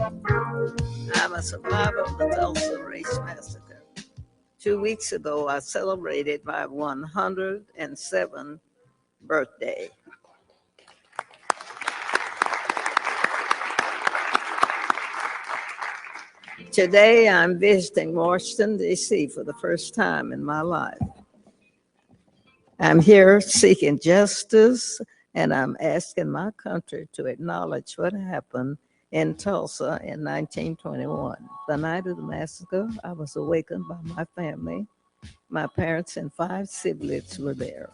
I'm a survivor of the Tulsa Race Massacre. 2 weeks ago, I celebrated my 107th birthday. Today, I'm visiting Washington, D.C. for the first time in my life. I'm here seeking justice, and I'm asking my country to acknowledge what happened in Tulsa in 1921. The night of the massacre, I was awakened by my family. My parents and 5 siblings were there.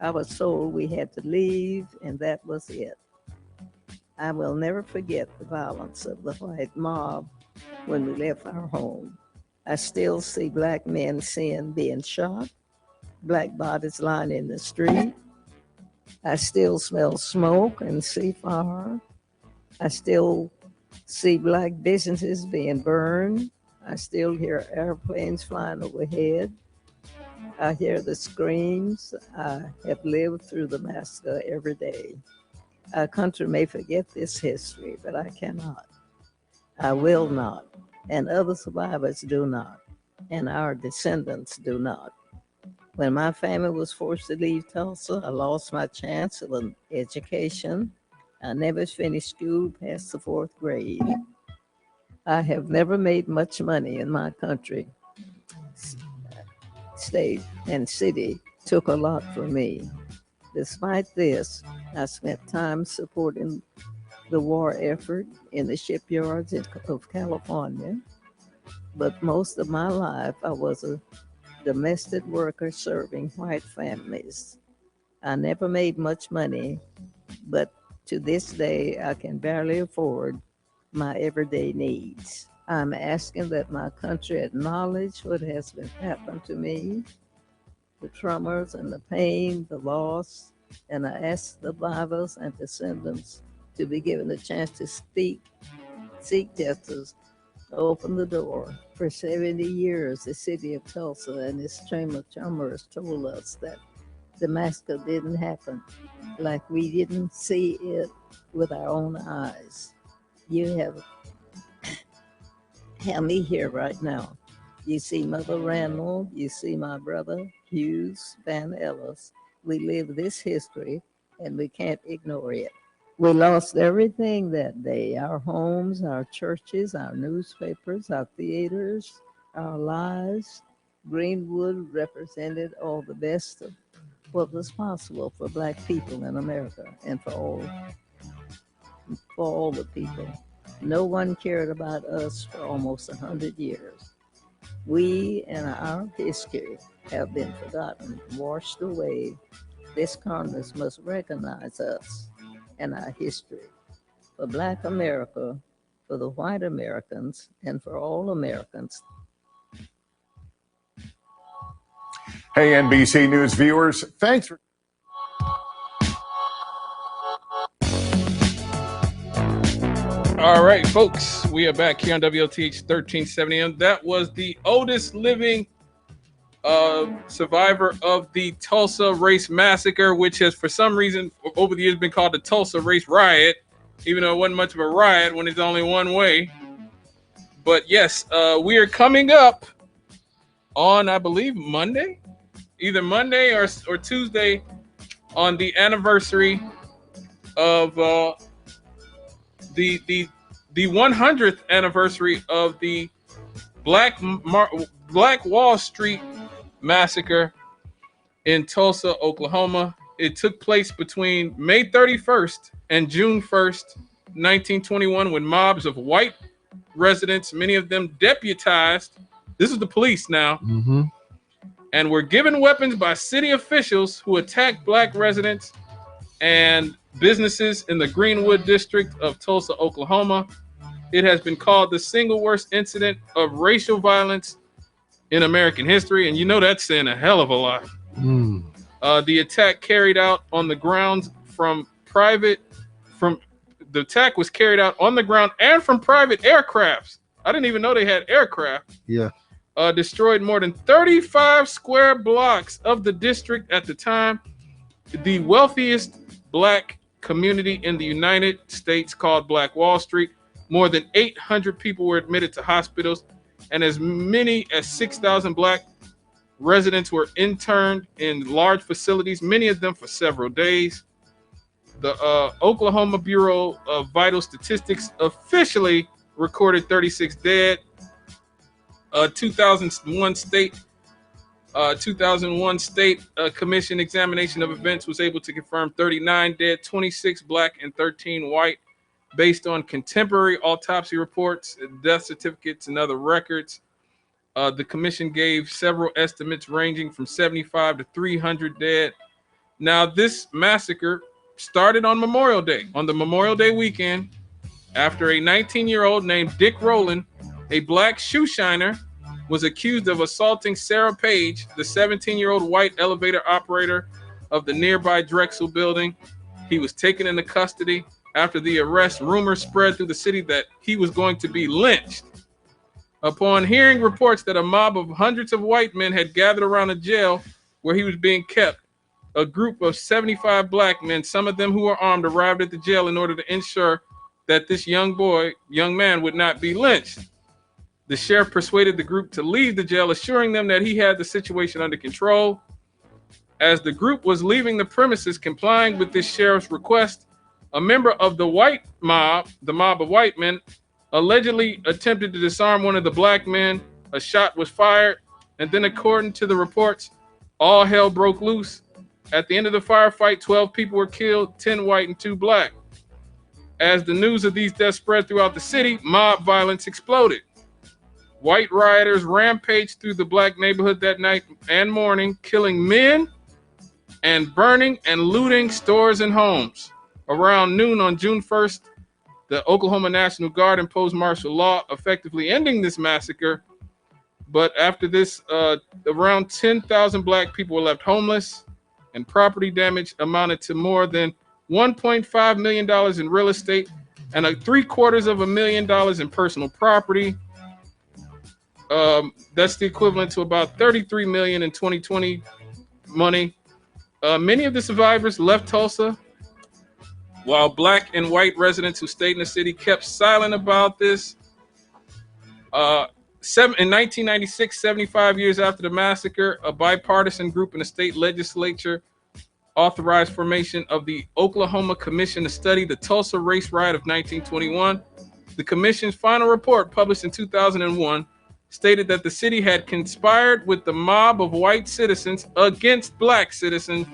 I was told we had to leave, and that was it. I will never forget the violence of the white mob when we left our home. I still see black men being shot, black bodies lying in the street. I still smell smoke and see fire. I still see black businesses being burned. I still hear airplanes flying overhead. I hear the screams. I have lived through the massacre every day. Our country may forget this history, but I cannot. I will not, and other survivors do not, and our descendants do not. When my family was forced to leave Tulsa, I lost my chance of an education. I never finished school past the 4th grade. I have never made much money in my country. State and city took a lot from me. Despite this, I spent time supporting the war effort in the shipyards of California. But most of my life, I was a domestic worker serving white families. I never made much money, but to this day, I can barely afford my everyday needs. I'm asking that my country acknowledge what has been happened to me, the traumas and the pain, the loss, and I ask the survivors and descendants to be given a chance to seek justice, open the door. For 70 years, the city of Tulsa and its chamber chambers told us that the massacre didn't happen, like we didn't see it with our own eyes. You have me here right now. You see Mother Randall, you see my brother Hughes Van Ellis. We live this history and we can't ignore it. We lost everything that day, our homes, our churches, our newspapers, our theaters, our lives. Greenwood represented all the best of what was possible for Black people in America and for all the people. No one cared about us for almost 100 years. We and our history have been forgotten, washed away. This Congress must recognize us and our history. For Black America, for the white Americans, and for all Americans. Hey, NBC News viewers, thanks for... All right, folks, we are back here on WLTH 1370M. That was the oldest living survivor of the Tulsa Race Massacre, which has for some reason over the years been called the Tulsa Race Riot, even though it wasn't much of a riot when it's only one way. But yes, we are coming up on, I believe, Monday, either Monday or Tuesday, on the anniversary of the 100th anniversary of the Black Wall Street Massacre in Tulsa, Oklahoma. It took place between May 31st and June 1st, 1921, when mobs of white residents, many of them deputized, this is the police now, and were given weapons by city officials who attacked Black residents and businesses in the Greenwood district of Tulsa, Oklahoma. It has been called the single worst incident of racial violence in American history, and you know that's saying a hell of a lot. The attack carried out on the grounds the attack was carried out on the ground and from private aircrafts. I didn't even know they had aircraft. Yeah. Destroyed more than 35 square blocks of the district at the time. The wealthiest Black community in the United States, called Black Wall Street. More than 800 people were admitted to hospitals, and as many as 6,000 black residents were interned in large facilities, many of them for several days. The Oklahoma Bureau of Vital Statistics officially recorded 36 dead. 2001 state commission examination of events was able to confirm 39 dead, 26 black and 13 white, based on contemporary autopsy reports, death certificates, and other records. The commission gave several estimates ranging from 75 to 300 dead. Now, this massacre started on Memorial Day, on the Memorial Day weekend, after a 19-year-old named Dick Rowland, a black shoe shiner, was accused of assaulting Sarah Page, the 17-year-old white elevator operator of the nearby Drexel building. He was taken into custody. After the arrest, rumors spread through the city that he was going to be lynched. Upon hearing reports that a mob of hundreds of white men had gathered around the jail where he was being kept, a group of 75 black men, some of them who were armed, arrived at the jail in order to ensure that this young man would not be lynched. The sheriff persuaded the group to leave the jail, assuring them that he had the situation under control. As the group was leaving the premises, complying with this sheriff's request, a member of the white mob, the mob of white men, allegedly attempted to disarm one of the black men. A shot was fired, and then, according to the reports, all hell broke loose. At the end of the firefight, 12 people were killed, 10 white and 2 black. As the news of these deaths spread throughout the city, mob violence exploded. White rioters rampaged through the black neighborhood that night and morning, killing men and burning and looting stores and homes. Around noon on June 1st, the Oklahoma National Guard imposed martial law, effectively ending this massacre. But after this, around 10,000 black people were left homeless, and property damage amounted to more than $1.5 million in real estate and $750,000 in personal property. That's the equivalent to about $33 million in 2020 money. Many of the survivors left Tulsa, while black and white residents who stayed in the city kept silent about this. In 1996, 75 years after the massacre, a bipartisan group in the state legislature authorized formation of the Oklahoma Commission to study the Tulsa race riot of 1921. The commission's final report, published in 2001, stated that the city had conspired with the mob of white citizens against black citizens.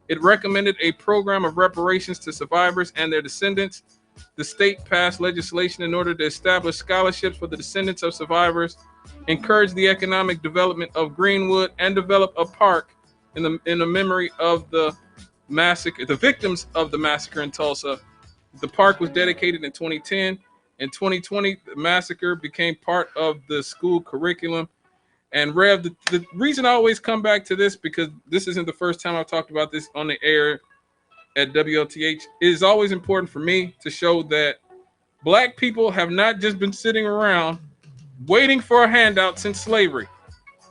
It recommended a program of reparations to survivors and their descendants. The state passed legislation in order to establish scholarships for the descendants of survivors, encourage the economic development of Greenwood, and develop a park in the memory of the massacre, the victims of the massacre in Tulsa. The park was dedicated in 2010. In 2020, the massacre became part of the school curriculum. And Rev, the reason I always come back to this, because this isn't the first time I've talked about this on the air at WLTH, it is always important for me to show that black people have not just been sitting around waiting for a handout since slavery.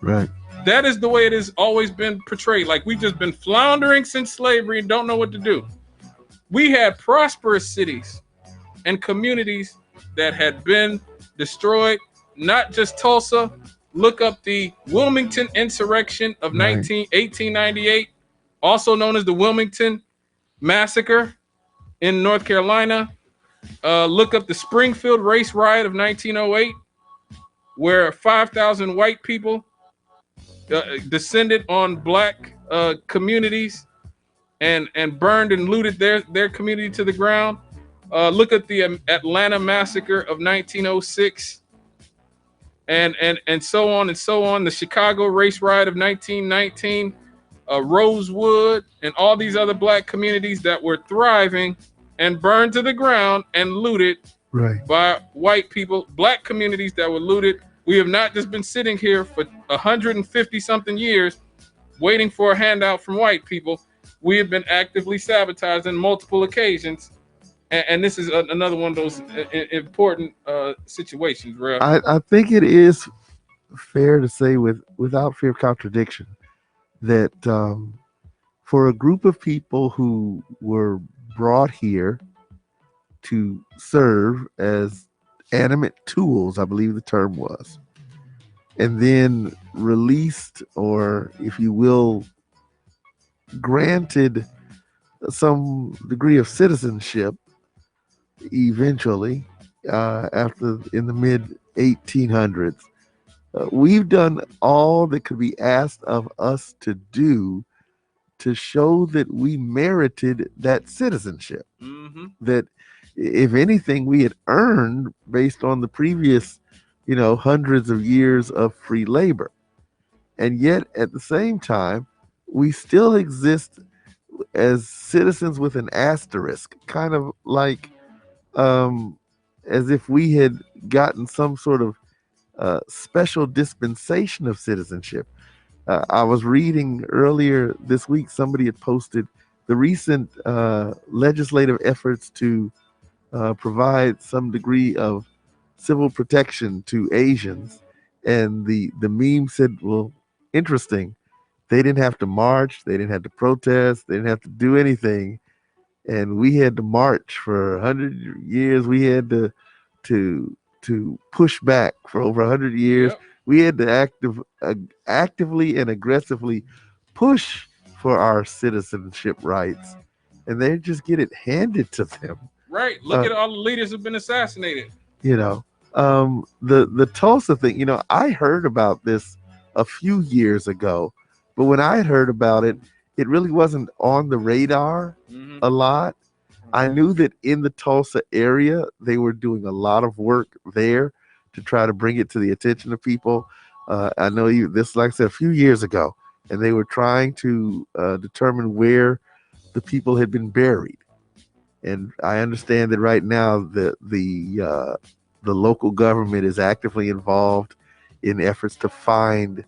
Right. That is the way it has always been portrayed. Like we've just been floundering since slavery and don't know what to do. We had prosperous cities and communities that had been destroyed, not just Tulsa. Look up the Wilmington insurrection of 1898, also known as the Wilmington Massacre in North Carolina. Look up the Springfield race riot of 1908, where 5,000 white people descended on black communities and burned and looted their community to the ground. Look at the Atlanta Massacre of 1906, and so on and so on. The Chicago race riot of 1919, Rosewood, and all these other black communities that were thriving and burned to the ground and looted by white people. Black communities that were looted. We have not just been sitting here for 150 something years waiting for a handout from white people. We have been actively sabotaged on multiple occasions. And this is another one of those important situations, bro. I think it is fair to say, without fear of contradiction, that for a group of people who were brought here to serve as animate tools, I believe the term was, and then released, or if you will, granted some degree of citizenship eventually after in the mid 1800s. We've done all that could be asked of us to do to show that we merited that citizenship. Mm-hmm. That if anything, we had earned based on the previous, hundreds of years of free labor. And yet at the same time, we still exist as citizens with an asterisk, kind of like as if we had gotten some sort of special dispensation of citizenship. I was reading earlier this week, somebody had posted the recent legislative efforts to provide some degree of civil protection to Asians. And the meme said, well, interesting. They didn't have to march, they didn't have to protest, they didn't have to do anything. And we had to march for 100 years. We had to push back for over 100 years. Yep. We had to actively and aggressively push for our citizenship rights, and they just get it handed to them. Right. Look at all the leaders who've been assassinated. The Tulsa thing. I heard about this a few years ago, but when I had heard about it, it really wasn't on the radar a lot. I knew that in the Tulsa area, they were doing a lot of work there to try to bring it to the attention of people. I know this, like I said, a few years ago, and they were trying to determine where the people had been buried. And I understand that right now the local government is actively involved in efforts to find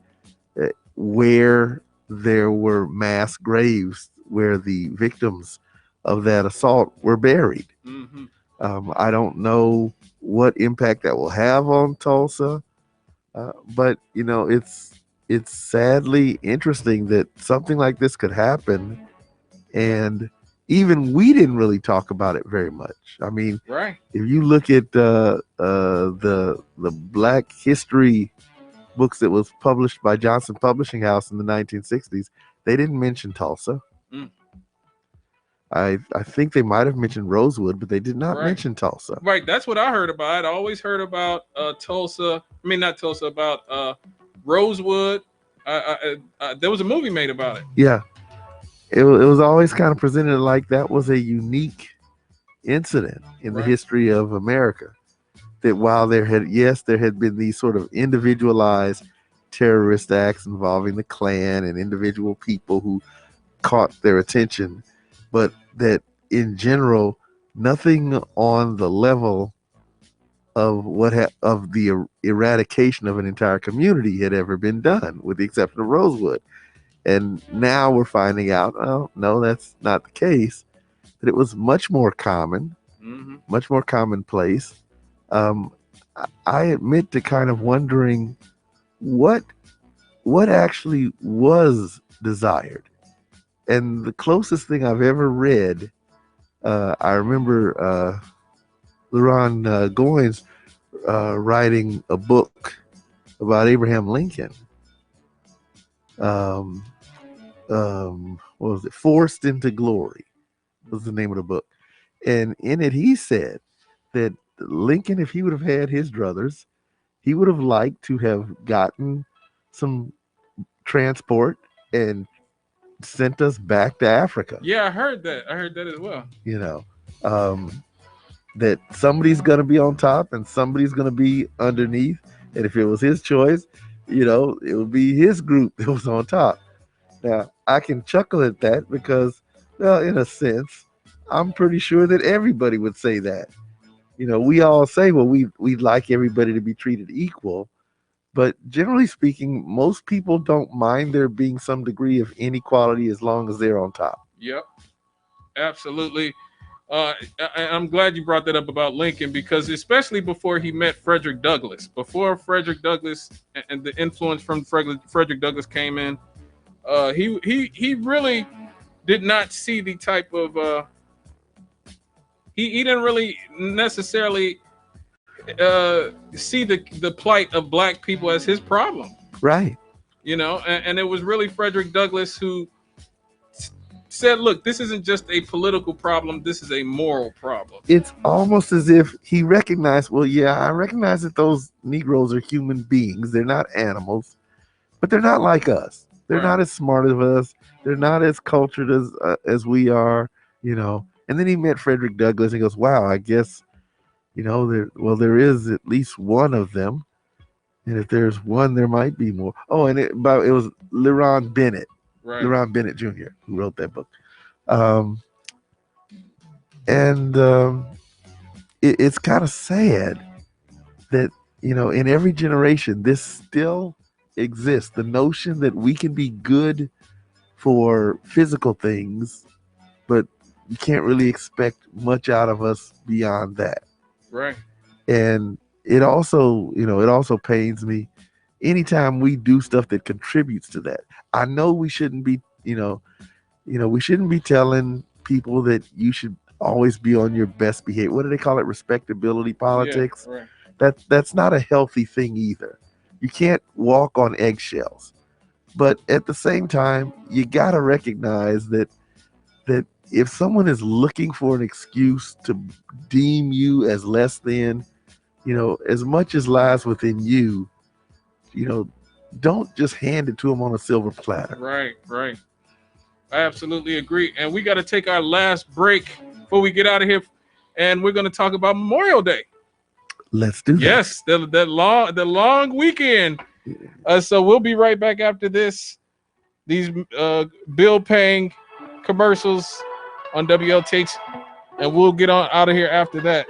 where there were mass graves where the victims of that assault were buried. Mm-hmm. I don't know what impact that will have on Tulsa, but it's sadly interesting that something like this could happen, and even we didn't really talk about it very much. I mean, right. If you look at the Black History books that was published by Johnson Publishing House in the 1960s, they didn't mention Tulsa. Mm. I think they might have mentioned Rosewood, but they did not mention Tulsa. Right, that's what I heard about. I'd always heard about Tulsa. I mean, not Tulsa, about Rosewood. There was a movie made about it. Yeah, it was always kind of presented like that was a unique incident in the history of America. That while there had been these sort of individualized terrorist acts involving the Klan and individual people who caught their attention, but that in general, nothing on the level of of the eradication of an entire community had ever been done, with the exception of Rosewood. And now we're finding out, oh no, that's not the case. That it was much more common, much more commonplace. I admit to kind of wondering what actually was desired. And the closest thing I've ever read, I remember Leron Goins writing a book about Abraham Lincoln. What was it? Forced into Glory was the name of the book. And in it, he said that Lincoln, if he would have had his druthers, he would have liked to have gotten some transport and sent us back to Africa. Yeah, I heard that. I heard that as well. That somebody's going to be on top and somebody's going to be underneath. And if it was his choice, it would be his group that was on top. Now, I can chuckle at that because, well, in a sense, I'm pretty sure that everybody would say that. We all say, well, we'd like everybody to be treated equal. But generally speaking, most people don't mind there being some degree of inequality as long as they're on top. Yep, absolutely. I'm glad you brought that up about Lincoln, because especially before he met Frederick Douglass, before Frederick Douglass and the influence from Frederick Douglass came in, he really did not see the type of he didn't really necessarily see the plight of black people as his problem. Right. You know, and it was really Frederick Douglass who said, look, this isn't just a political problem, this is a moral problem. It's almost as if he recognized, well, yeah, I recognize that those Negroes are human beings. They're not animals, but they're not like us. They're Right. not as smart as us. They're not as cultured as we are, you know. And then he met Frederick Douglass and he goes, wow, I guess, you know, there is at least one of them. And if there's one, there might be more. Oh, and it was Leron Bennett, Right. Leron Bennett Jr., who wrote that book. It's kind of sad that, you know, in every generation, this still exists. The notion that we can be good for physical things, but you can't really expect much out of us beyond that. Right. And it also pains me anytime we do stuff that contributes to that. I know we shouldn't be, we shouldn't be telling people that you should always be on your best behavior. What do they call it? Respectability politics. Yeah, right. That's not a healthy thing either. You can't walk on eggshells. But at the same time, you got to recognize that if someone is looking for an excuse to deem you as less than, you know, as much as lies within you, you know, don't just hand it to them on a silver platter. Right, right. I absolutely agree. And we got to take our last break before we get out of here. And we're going to talk about Memorial Day. Let's do that. Yes, the long weekend. So we'll be right back after these bill-paying commercials on WLTH, and we'll get on out of here after that.